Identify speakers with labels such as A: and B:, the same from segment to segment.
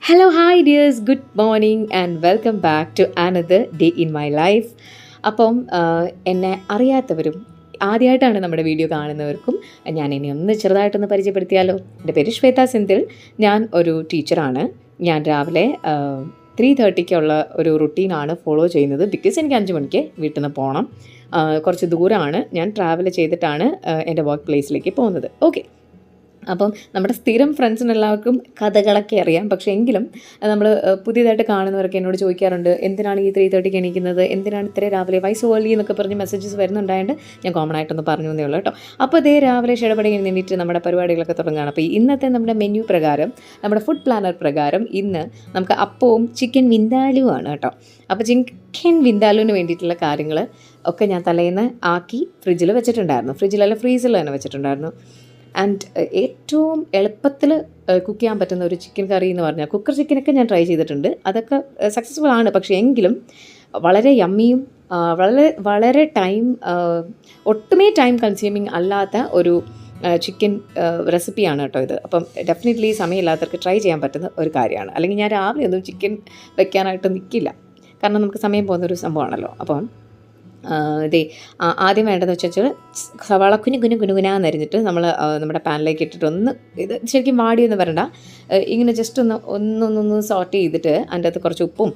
A: Hello hi dears, good morning and welcome back to another day in my life. അപ്പം എന്നെ അറിയാത്തവരും ആദ്യമായിട്ടാണ് നമ്മുടെ video കാണുന്നവർക്കും ഞാൻ ഇനി ഒന്ന് ചെറുതായിട്ടൊന്ന് പരിചയപ്പെടുത്തിയാലോ. എൻ്റെ പേര് ശ്വേത സെന്തിൽ. ഞാൻ ഒരു ടീച്ചറാണ്. ഞാൻ രാവിലെ 3:30 ഒരു റുട്ടീനാണ് ഫോളോ ചെയ്യുന്നത്. ബിക്കോസ് എനിക്ക് 5 മണിക്ക് വീട്ടിൽ നിന്ന് പോകണം. കുറച്ച് ദൂരമാണ്. ഞാൻ ട്രാവൽ ചെയ്തിട്ടാണ് എൻ്റെ വർക്ക് പ്ലേസിലേക്ക് പോകുന്നത്. ഓക്കെ, അപ്പം നമ്മുടെ സ്ഥിരം ഫ്രണ്ട്സിനെല്ലാവർക്കും കഥകളൊക്കെ അറിയാം. പക്ഷേ എങ്കിലും നമ്മൾ പുതിയതായിട്ട് കാണുന്നവരൊക്കെ എന്നോട് ചോദിക്കാറുണ്ട്, എന്തിനാണ് ഈ 3:30 എണീക്കുന്നത്, എന്തിനാണ് ഇത്ര രാവിലെ, വൈസ് ഓർലി എന്നൊക്കെ പറഞ്ഞ് മെസ്സേജസ് വരുന്നുണ്ടായതുകൊണ്ട് ഞാൻ കോമൺ ആയിട്ടൊന്ന് പറഞ്ഞു എന്നേ ഉള്ളൂ കേട്ടോ. അപ്പോൾ ഇതേ രാവിലെ ഷടപടി എഴുന്നേറ്റ് നമ്മുടെ പരിപാടികളൊക്കെ തുടങ്ങുകയാണ്. അപ്പോൾ ഇന്നത്തെ നമ്മുടെ മെനു പ്രകാരം, നമ്മുടെ ഫുഡ് പ്ലാനർ പ്രകാരം ഇന്ന് നമുക്ക് അപ്പവും ചിക്കൻ വിന്താലുമാണ് കേട്ടോ. അപ്പോൾ ചിക്കൻ വിന്താലുവിന് വേണ്ടിയിട്ടുള്ള കാര്യങ്ങൾ ഒക്കെ ഞാൻ തലേന്ന് ആക്കി ഫ്രിഡ്ജിൽ വെച്ചിട്ടുണ്ടായിരുന്നു. ഫ്രിഡ്ജിലല്ല, ഫ്രീസറിൽ തന്നെ വെച്ചിട്ടുണ്ടായിരുന്നു. ആൻഡ് ഏറ്റവും എളുപ്പത്തിൽ കുക്ക് ചെയ്യാൻ പറ്റുന്ന ഒരു ചിക്കൻ കറി എന്ന് പറഞ്ഞാൽ, കുക്കർ ചിക്കനൊക്കെ ഞാൻ ട്രൈ ചെയ്തിട്ടുണ്ട്, അതൊക്കെ സക്സസ്ഫുൾ ആണ്. പക്ഷേ എങ്കിലും വളരെ യമ്മിയും വളരെ ഒട്ടുമേ ടൈം കൺസ്യൂമിങ് അല്ലാത്ത ഒരു ചിക്കൻ റെസിപ്പിയാണ് കേട്ടോ ഇത്. അപ്പം ഡെഫിനറ്റ്ലി സമയമില്ലാത്തവർക്ക് ട്രൈ ചെയ്യാൻ പറ്റുന്ന ഒരു കാര്യമാണ്. അല്ലെങ്കിൽ ഞാൻ രാവിലെ ഒന്നും ചിക്കൻ വെക്കാനായിട്ട് നിൽക്കില്ല, കാരണം നമുക്ക് സമയം പോകുന്നൊരു സംഭവമാണല്ലോ. അപ്പം ആദ്യം വേണ്ടതെന്ന് വെച്ചാൽ സവാള കുനുകുനാന്നരിഞ്ഞിട്ട് നമ്മൾ നമ്മുടെ പാനിലേക്ക് ഇട്ടിട്ട് ഇത് ശരിക്കും വാടിയൊന്നും വരണ്ട, ഇങ്ങനെ ജസ്റ്റ് ഒന്ന് സോട്ട് ചെയ്തിട്ട് അതിൻ്റെ അകത്ത് കുറച്ച് ഉപ്പും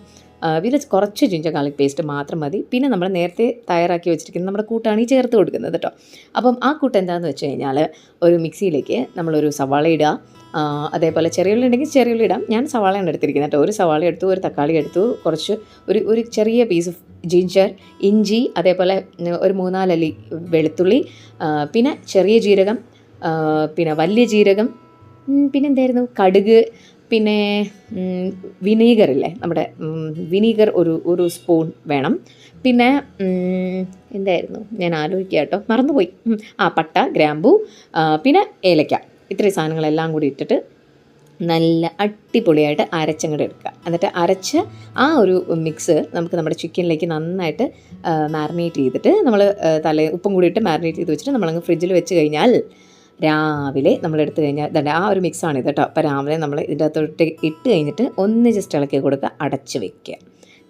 A: പിന്നെ കുറച്ച് ജിഞ്ചർ ഗാർലിക് പേസ്റ്റ് മാത്രം മതി. പിന്നെ നമ്മൾ നേരത്തെ തയ്യാറാക്കി വെച്ചിരിക്കുന്ന നമ്മുടെ കൂട്ടാണ് ഈ ചേർത്ത് കൊടുക്കുന്നത് കേട്ടോ. അപ്പം ആ കൂട്ട് എന്താണെന്ന് വെച്ച് കഴിഞ്ഞാൽ, ഒരു മിക്സിയിലേക്ക് നമ്മളൊരു സവാള ഇടുക, അതേപോലെ ചെറിയുള്ളി ഉണ്ടെങ്കിൽ ചെറിയുള്ളി ഇടാം. ഞാൻ സവാളയാണ് എടുത്തിരിക്കുന്നത് കേട്ടോ. ഒരു സവാള എടുത്തു, ഒരു തക്കാളി എടുത്തു, കുറച്ച് ഒരു ചെറിയ പീസ് ഓഫ് ജിഞ്ചർ, ഇഞ്ചി, അതേപോലെ ഒരു 4 അല്ലി വെളുത്തുള്ളി, പിന്നെ ചെറിയ ജീരകം, പിന്നെ വലിയ ജീരകം, പിന്നെ എന്തായിരുന്നു, കടുക്, പിന്നെ വിനീഗറില്ലേ, നമ്മുടെ വിനീഗർ ഒരു സ്പൂൺ വേണം. പിന്നെ എന്തായിരുന്നു, ഞാൻ ആലോചിക്കുക കേട്ടോ, മറന്നുപോയി. പട്ട, ഗ്രാമ്പൂ, പിന്നെ ഏലക്ക, ഇത്രയും സാധനങ്ങളെല്ലാം കൂടി ഇട്ടിട്ട് നല്ല അടിപൊളിയായിട്ട് അരച്ചങ്ങോട്ട് എടുക്കുക. എന്നിട്ട് അരച്ച ആ ഒരു മിക്സ് നമുക്ക് നമ്മുടെ ചിക്കനിലേക്ക് നന്നായിട്ട് മാരിനേറ്റ് ചെയ്തിട്ട്, നമ്മൾ ഉപ്പും കൂടി ഇട്ട് മാരിനേറ്റ് ചെയ്ത് വെച്ചിട്ട് നമ്മളങ്ങ് ഫ്രിഡ്ജിൽ വെച്ച് കഴിഞ്ഞാൽ രാവിലെ നമ്മളെടുത്ത് കഴിഞ്ഞാൽ ഇതല്ല, ആ ഒരു മിക്സാണിത് കേട്ടോ. അപ്പോൾ രാവിലെ നമ്മൾ ഇതിൻ്റെ അകത്തോട്ട് ഇട്ട് കഴിഞ്ഞിട്ട് ഒന്ന് ജസ്റ്റ് ഇളക്കി കൊടുക്കുക, അടച്ച് വെക്കുക.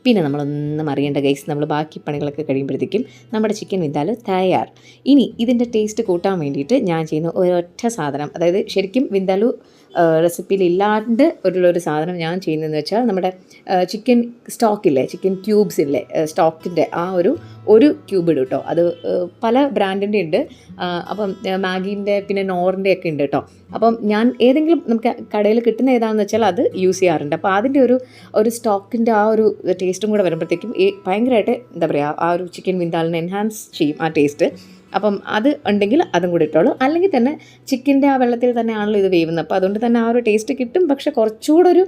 A: പിന്നെ നമ്മളൊന്നും അറിയേണ്ട ഗൈസ്, നമ്മൾ ബാക്കി പണികളൊക്കെ കഴിയുമ്പോഴത്തേക്കും നമ്മുടെ ചിക്കൻ വിന്താലു തയ്യാർ. ഇനി ഇതിൻ്റെ ടേസ്റ്റ് കൂട്ടാൻ വേണ്ടിയിട്ട് ഞാൻ ചെയ്യുന്ന ഒരൊറ്റ സാധനം, അതായത് ശരിക്കും വിന്താലു റെസിപ്പിയിൽ ഇല്ലാണ്ട് ഒരു സാധനം ഞാൻ ചെയ്യുന്നതെന്ന് വെച്ചാൽ, നമ്മുടെ ചിക്കൻ സ്റ്റോക്കില്ലേ, ചിക്കൻ ക്യൂബ്സ് ഇല്ലേ, സ്റ്റോക്കിൻ്റെ ആ ഒരു ക്യൂബ് ഇടും കേട്ടോ. അത് പല ബ്രാൻഡിൻ്റെ ഉണ്ട്. അപ്പം മാഗീൻ്റെ പിന്നെ നോറിൻ്റെ ഒക്കെ ഉണ്ട് കേട്ടോ. അപ്പം ഞാൻ ഏതെങ്കിലും നമുക്ക് കടയിൽ കിട്ടുന്ന ഏതാണെന്ന് വെച്ചാൽ അത് യൂസ് ചെയ്യാറുണ്ട്. അപ്പോൾ അതിൻ്റെ ഒരു സ്റ്റോക്കിൻ്റെ ആ ഒരു ടേസ്റ്റും കൂടെ വരുമ്പോഴത്തേക്കും ഭയങ്കരമായിട്ട് എന്താ പറയുക, ആ ഒരു ചിക്കൻ വിന്താലിനെ എൻഹാൻസ് ചെയ്യും ആ ടേസ്റ്റ്. അപ്പം അത് ഉണ്ടെങ്കിൽ അതും കൂടി ഇട്ടോളൂ. അല്ലെങ്കിൽ തന്നെ ചിക്കൻ്റെ ആ വെള്ളത്തിൽ തന്നെയാണല്ലോ ഇത് വേവുന്നത്, അപ്പോൾ അതുകൊണ്ട് തന്നെ ആ ഒരു ടേസ്റ്റ് കിട്ടും. പക്ഷെ കുറച്ചുകൂടെ ഒരു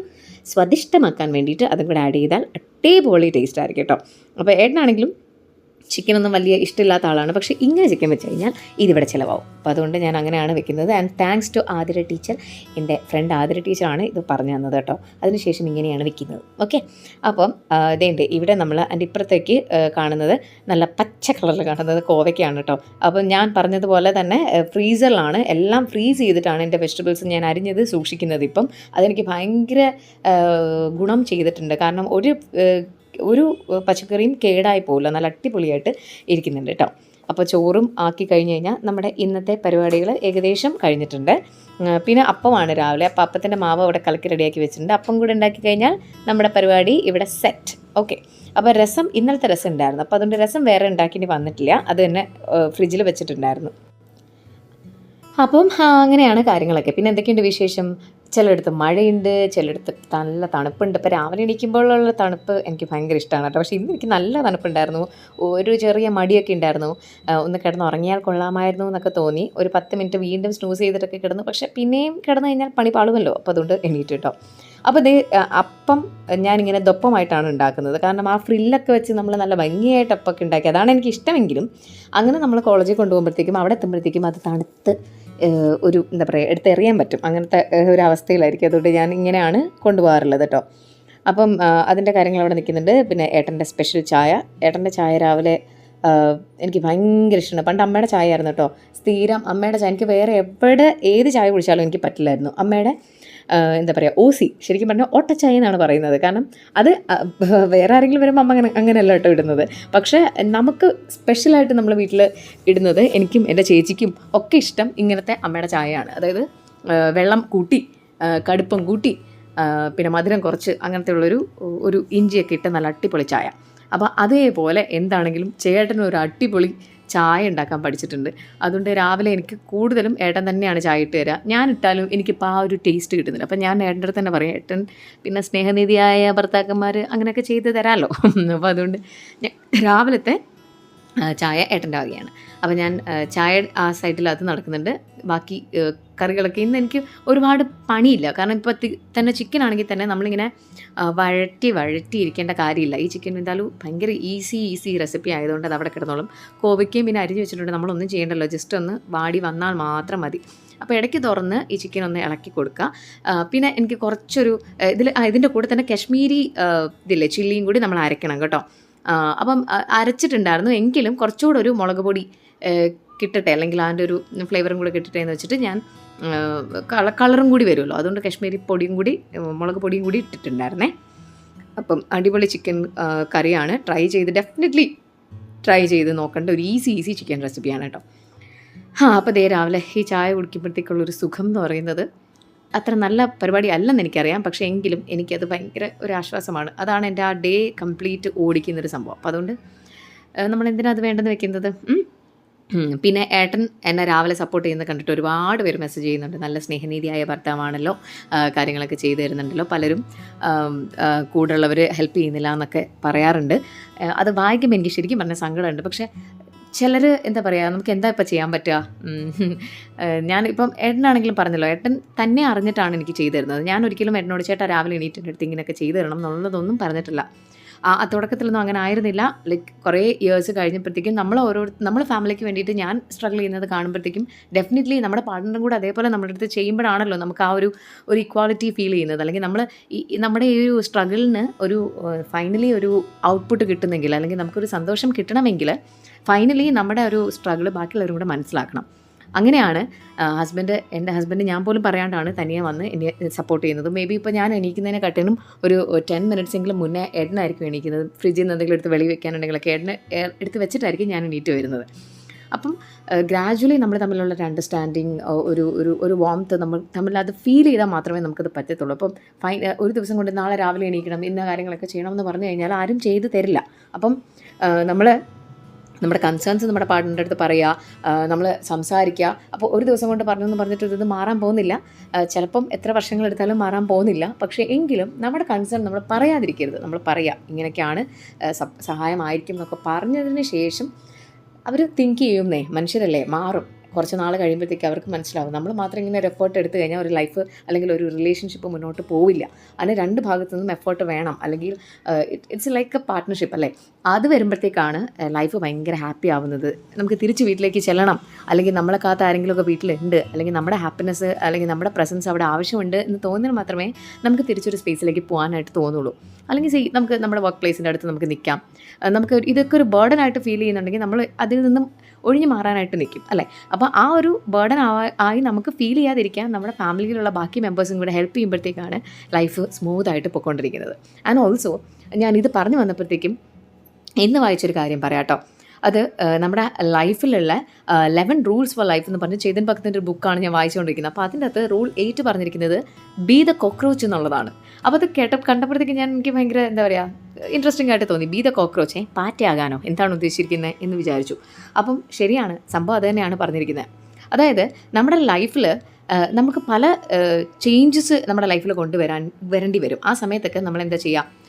A: സ്വാദിഷ്ടമാക്കാൻ വേണ്ടിയിട്ട് അതും കൂടെ ആഡ് ചെയ്താൽ അടിപൊളി ടേസ്റ്റ് ആയിരിക്കും കേട്ടോ. അപ്പോൾ ഏട്ടനാണെങ്കിലും ചിക്കനൊന്നും വലിയ ഇഷ്ടമില്ലാത്ത ആളാണ്. പക്ഷേ ഇങ്ങനെ ചിക്കൻ വെച്ച് കഴിഞ്ഞാൽ ഇതിവിടെ ചിലവാകും. അപ്പോൾ അതുകൊണ്ട് ഞാൻ അങ്ങനെയാണ് വെക്കുന്നത്. And thanks to Athira teacher, എൻ്റെ ഫ്രണ്ട് ആതിര ടീച്ചറാണ് ഇത് പറഞ്ഞു തന്നത് കേട്ടോ. അതിനുശേഷം ഇങ്ങനെയാണ് വെക്കുന്നത്. ഓക്കെ, അപ്പം ഇതേണ്ട് ഇവിടെ നമ്മൾ അതിൻ്റെ ഇപ്പുറത്തേക്ക് കാണുന്നത്, നല്ല പച്ച കളറിൽ കാണുന്നത് കോവയ്ക്കാണ് കേട്ടോ. അപ്പം ഞാൻ പറഞ്ഞതുപോലെ തന്നെ ഫ്രീസറിലാണ് എല്ലാം ഫ്രീസ് ചെയ്തിട്ടാണ് എൻ്റെ വെജിറ്റബിൾസ് ഞാൻ അരിഞ്ഞത് സൂക്ഷിക്കുന്നത്. ഇപ്പം അതെനിക്ക് ഭയങ്കര ഗുണം ചെയ്തിട്ടുണ്ട്. കാരണം ഒരു പച്ചക്കറിയും കേടായി പോകില്ല, നല്ല അടിപൊളിയായിട്ട് ഇരിക്കുന്നുണ്ട് കേട്ടോ. അപ്പോൾ ചോറും ആക്കി കഴിഞ്ഞ് കഴിഞ്ഞാൽ നമ്മുടെ ഇന്നത്തെ പരിപാടികൾ ഏകദേശം കഴിഞ്ഞിട്ടുണ്ട്. പിന്നെ അപ്പമാണ് രാവിലെ. അപ്പോൾ അപ്പത്തിൻ്റെ മാവ് അവിടെ കലക്കി റെഡിയാക്കി വെച്ചിട്ടുണ്ട്. അപ്പം കൂടെ ഉണ്ടാക്കി കഴിഞ്ഞാൽ നമ്മുടെ പരിപാടി ഇവിടെ സെറ്റ്. ഓക്കെ, അപ്പോൾ രസം, ഇന്നലത്തെ രസം ഉണ്ടായിരുന്നു. അപ്പോൾ അതുകൊണ്ട് രസം വേറെ ഉണ്ടാക്കിയിട്ട് വന്നിട്ടില്ല, അത് തന്നെ ഫ്രിഡ്ജിൽ വെച്ചിട്ടുണ്ടായിരുന്നു. അപ്പം അങ്ങനെയാണ് കാര്യങ്ങളൊക്കെ. പിന്നെ എന്തൊക്കെയുണ്ട് വിശേഷം? ചിലയിടത്ത് മഴയുണ്ട്, ചിലയിടത്ത് നല്ല തണുപ്പുണ്ട്. ഇപ്പോൾ രാവിലെ എണീക്കുമ്പോഴുള്ള തണുപ്പ് എനിക്ക് ഭയങ്കര ഇഷ്ടമാണ് കേട്ടോ. പക്ഷേ ഇന്ന് എനിക്ക് നല്ല തണുപ്പുണ്ടായിരുന്നു, ഒരു ചെറിയ മടിയൊക്കെ ഉണ്ടായിരുന്നു. ഒന്ന് കിടന്ന് ഉറങ്ങിയാൽ കൊള്ളാമായിരുന്നു എന്നൊക്കെ തോന്നി. ഒരു 10 മിനിറ്റ് വീണ്ടും സ്നൂസ് ചെയ്തിട്ടൊക്കെ കിടന്നു. പക്ഷേ പിന്നെയും കിടന്നു കഴിഞ്ഞാൽ പണി പാളുമല്ലോ, അപ്പോൾ അതുകൊണ്ട് എണീറ്റ് കേട്ടോ. അപ്പോൾ അപ്പം ഞാനിങ്ങനെ ദൊപ്പമായിട്ടാണ് ഉണ്ടാക്കുന്നത്. കാരണം ആ ഫ്രില്ലൊക്കെ വെച്ച് നമ്മൾ നല്ല ഭംഗിയായിട്ട് അപ്പമൊക്കെ ഉണ്ടാക്കി, അതാണ് എനിക്ക് ഇഷ്ടമെങ്കിലും അങ്ങനെ നമ്മൾ കോളേജിൽ കൊണ്ടുപോകുമ്പോഴത്തേക്കും അവിടെ എത്തുമ്പോഴത്തേക്കും അത് തണുത്ത് ഒരു എന്താ പറയുക, എടുത്തെറിയാൻ പറ്റും, അങ്ങനത്തെ ഒരു അവസ്ഥയിലായിരിക്കും. അതുകൊണ്ട് ഞാൻ ഇങ്ങനെയാണ് കൊണ്ടുപോകാറുള്ളത് കേട്ടോ. അപ്പം അതിൻ്റെ കാര്യങ്ങൾ അവിടെ നിൽക്കുന്നുണ്ട്. പിന്നെ ഏട്ടൻ്റെ സ്പെഷ്യൽ ചായ, ഏട്ടൻ്റെ ചായ രാവിലെ എനിക്ക് ഭയങ്കര ഇഷ്ടമാണ്. പണ്ട് അമ്മയുടെ ചായ ആയിരുന്നു കേട്ടോ, സ്ഥിരം അമ്മയുടെ ചായ. എനിക്ക് വേറെ എവിടെ ഏത് ചായ കുടിച്ചാലും എനിക്ക് പറ്റില്ലായിരുന്നു. അമ്മയുടെ എന്താ പറയുക ശരിക്കും പറഞ്ഞാൽ ഓട്ടച്ചായ എന്നാണ് പറയുന്നത്. കാരണം അത് വേറെ ആരെങ്കിലും വരുമ്പോൾ അമ്മ അങ്ങനെയല്ല കേട്ടോ ഇടുന്നത്. പക്ഷേ നമുക്ക് സ്പെഷ്യലായിട്ട് നമ്മൾ വീട്ടിൽ ഇടുന്നത്, എനിക്കും എൻ്റെ ചേച്ചിക്കും ഒക്കെ ഇഷ്ടം ഇങ്ങനത്തെ അമ്മയുടെ ചായയാണ്. അതായത് വെള്ളം കൂട്ടി കടുപ്പം കൂട്ടി പിന്നെ മധുരം കുറച്ച് അങ്ങനത്തെ ഒരു ഇഞ്ചിയൊക്കെ ഇട്ട് നല്ല അടിപൊളി ചായ. അപ്പോൾ അതേപോലെ എന്താണെങ്കിലും ചേട്ടന് ഒരു അടിപൊളി ചായ ഉണ്ടാക്കാൻ പഠിച്ചിട്ടുണ്ട്. അതുകൊണ്ട് രാവിലെ എനിക്ക് കൂടുതലും ഏട്ടൻ തന്നെയാണ് ചായ ഇട്ട് തരിക. ഞാൻ ഇട്ടാലും എനിക്കിപ്പോൾ ആ ഒരു ടേസ്റ്റ് കിട്ടുന്നില്ല. അപ്പം ഞാൻ ഏട്ടൻ്റെ അടുത്ത് തന്നെ പറയും, ഏട്ടൻ പിന്നെ സ്നേഹനിധിയായ ഭർത്താക്കന്മാർ അങ്ങനെയൊക്കെ ചെയ്ത് തരാമല്ലോ. അപ്പോൾ അതുകൊണ്ട് രാവിലത്തെ ചായ ഏട്ടൻ്റെ വകയാണ്. അപ്പോൾ ഞാൻ ചായ ആ സൈഡിൽ അത് നടക്കുന്നുണ്ട്. ബാക്കി കറികളൊക്കെ ഇന്ന് എനിക്ക് ഒരുപാട് പണിയില്ല. കാരണം ഇപ്പോൾ തന്നെ ചിക്കൻ ആണെങ്കിൽ തന്നെ നമ്മളിങ്ങനെ വഴറ്റി ഇരിക്കേണ്ട കാര്യമില്ല. ഈ ചിക്കൻ എന്തായാലും ഭയങ്കര ഈസി റെസിപ്പി ആയതുകൊണ്ട് അത് അവിടെ കിടന്നോളും. കോവയ്ക്കയും പിന്നെ അരിഞ്ഞ് വെച്ചിട്ടുണ്ട്, നമ്മളൊന്നും ചെയ്യേണ്ടല്ലോ, ജസ്റ്റ് ഒന്ന് വാടി വന്നാൽ മാത്രം മതി. അപ്പോൾ ഇടയ്ക്ക് തുറന്ന് ഈ ചിക്കൻ ഒന്ന് ഇളക്കി കൊടുക്കുക. പിന്നെ എനിക്ക് കുറച്ചൊരു ഇതിൻ്റെ കൂടെ തന്നെ കശ്മീരി ഇതില്ലേ ചില്ലിയും കൂടി നമ്മൾ അരയ്ക്കണം കേട്ടോ. അപ്പം അരച്ചിട്ടുണ്ടായിരുന്നു, എങ്കിലും കുറച്ചുകൂടെ ഒരു മുളക് പൊടി കിട്ടട്ടെ, അല്ലെങ്കിൽ അതിൻ്റെ ഒരു ഫ്ലേവറും കൂടി കിട്ടട്ടെ എന്ന് വെച്ചിട്ട് ഞാൻ കളറും കൂടി വരുമല്ലോ, അതുകൊണ്ട് കശ്മീരി പൊടിയും കൂടി മുളക് പൊടിയും കൂടി ഇട്ടിട്ടുണ്ടായിരുന്നേ. അപ്പം അടിപൊളി ചിക്കൻ കറിയാണ്. ഡെഫിനറ്റ്ലി ട്രൈ ചെയ്ത് നോക്കേണ്ട ഒരു ഈസി ചിക്കൻ റെസിപ്പിയാണ് കേട്ടോ. അപ്പോൾ ദേ രാവിലെ ഈ ചായ കുടിക്കുമ്പോഴത്തേക്കുള്ളൊരു സുഖം എന്ന് പറയുന്നത് അത്ര നല്ല പരിപാടി അല്ലെന്ന് എനിക്കറിയാം. പക്ഷേ എങ്കിലും എനിക്കത് ഭയങ്കര ഒരു ആശ്വാസമാണ്. അതാണ് എൻ്റെ ആ ഡേ കംപ്ലീറ്റ് ഓടിക്കുന്നൊരു സംഭവം. അപ്പോൾ അതുകൊണ്ട് നമ്മൾ എന്തിനാ അത് വേണ്ടെന്ന് വെക്കുന്നത്. പിന്നെ ഏട്ടൻ എന്നെ രാവിലെ സപ്പോർട്ട് ചെയ്യുന്നത് കണ്ടിട്ട് ഒരുപാട് പേര് മെസ്സേജ് ചെയ്യുന്നുണ്ട്. നല്ല സ്നേഹനീതിയായ ഭർത്താവാണല്ലോ, കാര്യങ്ങളൊക്കെ ചെയ്തു തരുന്നുണ്ടല്ലോ. പലരും കൂടെയുള്ളവർ ഹെൽപ്പ് ചെയ്യുന്നില്ല എന്നൊക്കെ പറയാറുണ്ട്. അത് വായിക്കുമ്പോൾ എനിക്ക് ശരിക്കും പറഞ്ഞ സങ്കടമുണ്ട്. പക്ഷേ ചിലർ എന്താ പറയുക, നമുക്ക് എന്താ ഇപ്പം ചെയ്യാൻ പറ്റുക. ഞാനിപ്പം ഏട്ടനാണെങ്കിലും പറഞ്ഞല്ലോ, ഏട്ടൻ തന്നെ അറിഞ്ഞിട്ടാണ് എനിക്ക് ചെയ്തു തരുന്നത്. ഞാൻ ഒരിക്കലും ഏട്ടനോട് ചേട്ടാ രാവിലെ എണീറ്റിൻ്റെ അടുത്ത് ഇങ്ങനെയൊക്കെ ചെയ്തു തരണം എന്നുള്ളതൊന്നും പറഞ്ഞിട്ടില്ല. തുടക്കത്തിലൊന്നും അങ്ങനെ ആയിരുന്നില്ല. ലൈക്ക് കുറേ ഇയേഴ്സ് കഴിഞ്ഞപ്പോഴത്തേക്കും നമ്മൾ ഫാമിലിക്ക് വേണ്ടിയിട്ട് ഞാൻ സ്ട്രഗിൾ ചെയ്യുന്നത് കാണുമ്പോഴത്തേക്കും ഡെഫിനറ്റ്ലി നമ്മുടെ പാർട്ട്ണറും കൂടെ അതേപോലെ നമ്മുടെ അടുത്ത് ചെയ്യുമ്പോഴാണല്ലോ നമുക്ക് ആ ഒരു ഇക്വാലിറ്റി ഫീൽ ചെയ്യുന്നത്. അല്ലെങ്കിൽ നമ്മുടെ ഈ ഒരു സ്ട്രഗിളിന് ഫൈനലി ഒരു ഔട്ട്പുട്ട് കിട്ടുന്നെങ്കിൽ, അല്ലെങ്കിൽ നമുക്കൊരു സന്തോഷം കിട്ടണമെങ്കിൽ ഫൈനലി നമ്മുടെ ഒരു സ്ട്രഗിൾ ബാക്കിയുള്ളവരും കൂടെ മനസ്സിലാക്കണം. അങ്ങനെയാണ് എൻ്റെ ഹസ്ബൻഡ് ഞാൻ പോലും പറയാണ്ടാണ് തനിയെ വന്ന് എന്നെ സപ്പോർട്ട് ചെയ്യുന്നത്. മേ ബി ഇപ്പോൾ ഞാൻ എണീക്കുന്നതിനെക്കാട്ടിലും ഒരു 10 മിനിറ്റ്സെങ്കിലും മുന്നേ ഏട്ടനായിരിക്കും എണീക്കുന്നത്. ഫ്രിഡ്ജിൽ നിന്ന് എന്തെങ്കിലും എടുത്ത് വെളി വെക്കാനുണ്ടെങ്കിലൊക്കെ ഏട്ടന് എടുത്ത് വെച്ചിട്ടായിരിക്കും ഞാൻ എണീറ്റ് വരുന്നത്. അപ്പം ഗ്രാജുവലി നമ്മൾ തമ്മിലുള്ള ഒരു അണ്ടർസ്റ്റാൻഡിങ്, ഒരു വാംത്ത് നമ്മൾ തമ്മിൽ അത് ഫീൽ ചെയ്താൽ മാത്രമേ നമുക്കത് പറ്റത്തുള്ളൂ. അപ്പം ഒരു ദിവസം കൊണ്ട് നാളെ രാവിലെ എണീക്കണം, ഇന്ന കാര്യങ്ങളൊക്കെ ചെയ്യണമെന്ന് പറഞ്ഞു കഴിഞ്ഞാൽ ആരും ചെയ്ത് തരില്ല. അപ്പം നമ്മുടെ കൺസേൺസ് നമ്മുടെ പാർട്ട്ണറുടെ അടുത്ത് പറയുക, നമ്മൾ സംസാരിക്കുക. അപ്പോൾ ഒരു ദിവസം കൊണ്ട് പറഞ്ഞിട്ട് ഇത് മാറാൻ പോകുന്നില്ല. ചിലപ്പം എത്ര വർഷങ്ങളെടുത്താലും മാറാൻ പോകുന്നില്ല. പക്ഷേ എങ്കിലും നമ്മുടെ കൺസേൺ നമ്മൾ പറയാതിരിക്കരുത്. നമ്മൾ പറയുക, ഇങ്ങനെയൊക്കെയാണ്, സഹായമായിരിക്കും എന്നൊക്കെ പറഞ്ഞതിന് ശേഷം അവർ തിങ്ക് ചെയ്യുന്നേ, മനുഷ്യരല്ലേ, മാറും. കുറച്ച് നാൾ കഴിയുമ്പോഴത്തേക്ക് അവർക്ക് മനസ്സിലാവും. നമ്മൾ മാത്രം ഇങ്ങനെ ഒരു എഫേർട്ട് എടുത്തു കഴിഞ്ഞാൽ ഒരു ലൈഫ് അല്ലെങ്കിൽ ഒരു റിലേഷൻഷിപ്പ് മുന്നോട്ട് പോവില്ല. അതിന് രണ്ട് ഭാഗത്തു നിന്നും എഫേർട്ട് വേണം. അല്ലെങ്കിൽ ഇറ്റ്സ് ലൈക്ക് എ പാർട്ട്ണർഷിപ്പ് അല്ലേ. അത് വരുമ്പോഴത്തേക്കാണ് ലൈഫ് ഭയങ്കര ഹാപ്പി ആവുന്നത്. നമുക്ക് തിരിച്ച് വീട്ടിലേക്ക് ചെല്ലണം, അല്ലെങ്കിൽ നമ്മളെ കാത്ത് ആരെങ്കിലുമൊക്കെ വീട്ടിലുണ്ട്, അല്ലെങ്കിൽ നമ്മുടെ ഹാപ്പിനെസ് അല്ലെങ്കിൽ നമ്മുടെ പ്രസൻസ് അവിടെ ആവശ്യമുണ്ട് എന്ന് തോന്നിയാൽ മാത്രമേ നമുക്ക് തിരിച്ചൊരു സ്പേസിലേക്ക് പോകാനായിട്ട് തോന്നുള്ളൂ. അല്ലെങ്കിൽ നമുക്ക് നമ്മുടെ വർക്ക് പ്ലേസിൻ്റെ അടുത്ത് നമുക്ക് നിൽക്കാം. നമുക്ക് ഇതൊക്കെ ഒരു ബേർഡനായിട്ട് ഫീൽ ചെയ്യുന്നുണ്ടെങ്കിൽ നമ്മൾ അതിൽ നിന്നും ഒഴിഞ്ഞു മാറാനായിട്ട് നിൽക്കും അല്ലേ. അപ്പോൾ ആ ഒരു ബേർഡൻ ആയി നമുക്ക് ഫീൽ ചെയ്യാതിരിക്കാൻ നമ്മുടെ ഫാമിലിയിലുള്ള ബാക്കി മെമ്പേഴ്സും കൂടെ ഹെൽപ്പ് ചെയ്യുമ്പോഴത്തേക്കാണ് ലൈഫ് സ്മൂത്തായിട്ട് പോയിക്കൊണ്ടിരിക്കുന്നത്. ആൻഡ് ഓൾസോ ഞാനിത് പറഞ്ഞു വന്നപ്പോഴത്തേക്കും ഇന്ന് വായിച്ചൊരു കാര്യം പറയാം കേട്ടോ. അത് നമ്മുടെ ലൈഫിലുള്ള 11 റൂൾസ് ഫോർ ലൈഫ് എന്ന് പറഞ്ഞ് ചേതൻ ഭഗത്തിൻ്റെ ഒരു ബുക്കാണ് ഞാൻ വായിച്ചുകൊണ്ടിരിക്കുന്നത്. അപ്പോൾ അതിൻ്റെ അകത്ത് റൂൾ 8 പറഞ്ഞിരിക്കുന്നത് ബി ദ കോക്രോച്ച് എന്നുള്ളതാണ്. അപ്പോൾ അത് കണ്ടപ്പോഴത്തേക്ക് എനിക്ക് ഭയങ്കര എന്താ പറയുക, ഇൻട്രസ്റ്റിംഗ് ആയിട്ട് തോന്നി. ബി ദ കോക്രോച്ച്, പാറ്റയാകാനോ എന്താണ് ഉദ്ദേശിച്ചിരിക്കുന്നത് എന്ന് വിചാരിച്ചു. അപ്പം ശരിയാണ്, സംഭവം അത് തന്നെയാണ് പറഞ്ഞിരിക്കുന്നത്. അതായത് നമ്മുടെ ലൈഫിൽ നമുക്ക് പല ചേഞ്ചസ് നമ്മുടെ ലൈഫിൽ വരേണ്ടി വരും. ആ സമയത്തൊക്കെ നമ്മൾ എന്താ ചെയ്യുക,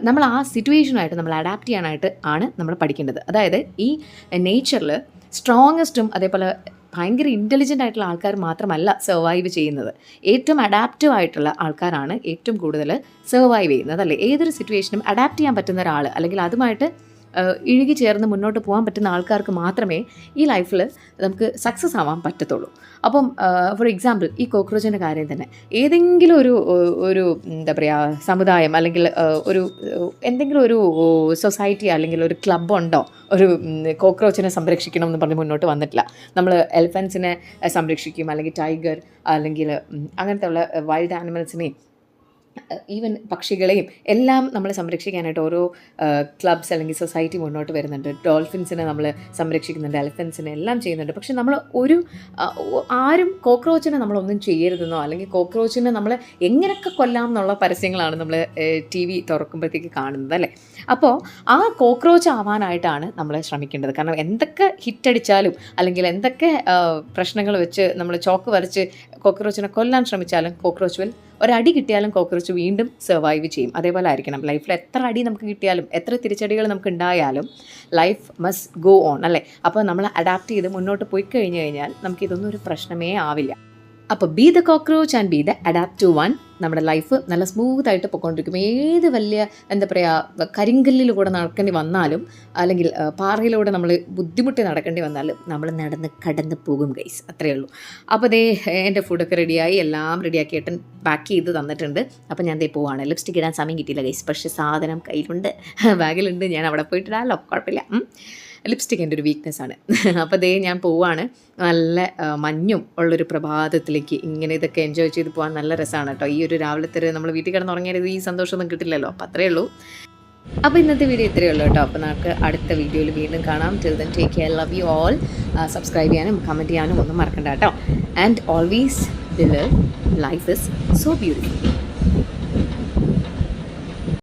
A: നമ്മൾ ആ സിറ്റുവേഷനായിട്ട് നമ്മൾ അഡാപ്റ്റ് ചെയ്യാനായിട്ട് ആണ് നമ്മൾ പഠിക്കേണ്ടത്. അതായത് ഈ നേച്ചറിൽ സ്ട്രോങ്ങസ്റ്റും അതേപോലെ ഭയങ്കര ഇൻ്റലിജൻ്റ് ആയിട്ടുള്ള ആൾക്കാർ മാത്രമല്ല സർവൈവ് ചെയ്യുന്നത്. ഏറ്റവും അഡാപ്റ്റീവ് ആയിട്ടുള്ള ആൾക്കാരാണ് ഏറ്റവും കൂടുതൽ സർവൈവ് ചെയ്യുന്നത് അല്ലേ. ഏതൊരു സിറ്റുവേഷനും അഡാപ്റ്റ് ചെയ്യാൻ പറ്റുന്ന ഒരാൾ, അല്ലെങ്കിൽ അതുമായിട്ട് ഇഴുകി ചേർന്ന് മുന്നോട്ട് പോകാൻ പറ്റുന്ന ആൾക്കാർക്ക് മാത്രമേ ഈ ലൈഫിൽ നമുക്ക് സക്സസ് ആവാൻ പറ്റത്തുള്ളൂ. അപ്പം ഫോർ എക്സാമ്പിൾ ഈ കോക്രോച്ചിൻ്റെ കാര്യം തന്നെ ഏതെങ്കിലും ഒരു എന്താ പറയുക സമുദായം അല്ലെങ്കിൽ ഒരു എന്തെങ്കിലും ഒരു സൊസൈറ്റി അല്ലെങ്കിൽ ഒരു ക്ലബ്ബുണ്ടോ ഒരു കോക്രോച്ചിനെ സംരക്ഷിക്കണം എന്ന് പറഞ്ഞ് മുന്നോട്ട് വന്നിട്ടില്ല. നമ്മൾ എലിഫൻസിനെ സംരക്ഷിക്കും, അല്ലെങ്കിൽ ടൈഗർ, അല്ലെങ്കിൽ അങ്ങനത്തെ ഉള്ള വൈൽഡ് ആനിമൽസിനെയും ഈവൻ പക്ഷികളെയും എല്ലാം നമ്മൾ സംരക്ഷിക്കാനായിട്ട് ഓരോ ക്ലബ്സ് അല്ലെങ്കിൽ സൊസൈറ്റി മുന്നോട്ട് വരുന്നുണ്ട്. ഡോൾഫിൻസിനെ നമ്മൾ സംരക്ഷിക്കുന്നുണ്ട്, എലിഫൻസിനെ എല്ലാം ചെയ്യുന്നുണ്ട്. പക്ഷെ നമ്മൾ ആരും കോക്രോച്ചിനെ നമ്മളൊന്നും ചെയ്യരുതെന്നോ അല്ലെങ്കിൽ കോക്രോച്ചിനെ നമ്മൾ എങ്ങനെയൊക്കെ കൊല്ലാം എന്നുള്ള പരസ്യങ്ങളാണ് നമ്മൾ TV തുറക്കുമ്പോഴത്തേക്ക് കാണുന്നത് അല്ലേ. അപ്പോൾ ആ കോക്രോച്ച് ആവാനായിട്ടാണ് നമ്മൾ ശ്രമിക്കേണ്ടത്. കാരണം എന്തൊക്കെ ഹിറ്റടിച്ചാലും അല്ലെങ്കിൽ എന്തൊക്കെ പ്രശ്നങ്ങൾ വെച്ച് നമ്മൾ ചോക്ക് വരച്ച് കോക്രോച്ചിനെ കൊല്ലാൻ ശ്രമിച്ചാലും കോക്രോച്ച് വിൽ ഒരടി കിട്ടിയാലും കോക്രോച്ച് വീണ്ടും സർവൈവ് ചെയ്യും. അതേപോലെ ആയിരിക്കണം ലൈഫിൽ. എത്ര അടി നമുക്ക് കിട്ടിയാലും എത്ര തിരിച്ചടികൾ നമുക്ക് ഉണ്ടായാലും ലൈഫ് മസ്റ്റ് ഗോ ഓൺ അല്ലേ. അപ്പോൾ നമ്മൾ അഡാപ്റ്റ് ചെയ്ത് മുന്നോട്ട് പോയി കഴിഞ്ഞ് കഴിഞ്ഞാൽ നമുക്കിതൊന്നും ഒരു പ്രശ്നമേ ആവില്ല. അപ്പോൾ be the cockroach and be the adapt to one. നമ്മുടെ ലൈഫ് നല്ല സ്മൂത്തായിട്ട് പൊയ്ക്കൊണ്ടിരിക്കും. ഏത് വലിയ എന്താ പറയുക കരിങ്കല്ലിലൂടെ നടക്കേണ്ടി വന്നാലും അല്ലെങ്കിൽ പാറയിലൂടെ നമ്മൾ ബുദ്ധിമുട്ടി നടക്കേണ്ടി വന്നാലും നമ്മൾ കടന്ന് പോകും ഗൈസ്. അത്രയേ ഉള്ളൂ. അപ്പോൾ ദേ എൻ്റെ ഫുഡൊക്കെ റെഡിയായി, എല്ലാം റെഡിയാക്കി ഏട്ടൻ പാക്ക് ചെയ്ത് തന്നിട്ടുണ്ട്. അപ്പോൾ ഞാൻ ദേ പോവാണ്. ലിപ്സ്റ്റിക് ഇടാൻ സമയം കിട്ടിയില്ല ഗൈസ്, പക്ഷേ സാധനം കയ്യിലുണ്ട്, ബാഗിലുണ്ട്. ഞാൻ അവിടെ പോയിട്ടിടാമല്ലോ, കുഴപ്പമില്ല. ലിപ്സ്റ്റിക് എൻ്റെ ഒരു വീക്ക്നെസ്സാണ്. അപ്പോൾ ദേ ഞാൻ പോവാണ്. നല്ല മഞ്ഞും ഉള്ളൊരു പ്രഭാതത്തിലേക്ക് ഇങ്ങനെ ഇതൊക്കെ എൻജോയ് ചെയ്ത് പോകാൻ നല്ല രസമാണ് കേട്ടോ. ഈ ഒരു രാവിലത്തെ നമ്മൾ വീട്ടിൽ കിടന്നുറങ്ങിയത് ഈ സന്തോഷമൊന്നും കിട്ടില്ലല്ലോ. അപ്പോൾ അത്രയേ ഉള്ളൂ. അപ്പോൾ ഇന്നത്തെ വീഡിയോ ഇത്രയേ ഉള്ളൂ കേട്ടോ. അപ്പോൾ നമുക്ക് അടുത്ത വീഡിയോയിൽ വീണ്ടും കാണാം. Till then take care, love you all. Subscribe ചെയ്യാനും കമൻറ്റ് ചെയ്യാനും ഒന്നും മറക്കണ്ട കേട്ടോ. And always believe life is so beautiful.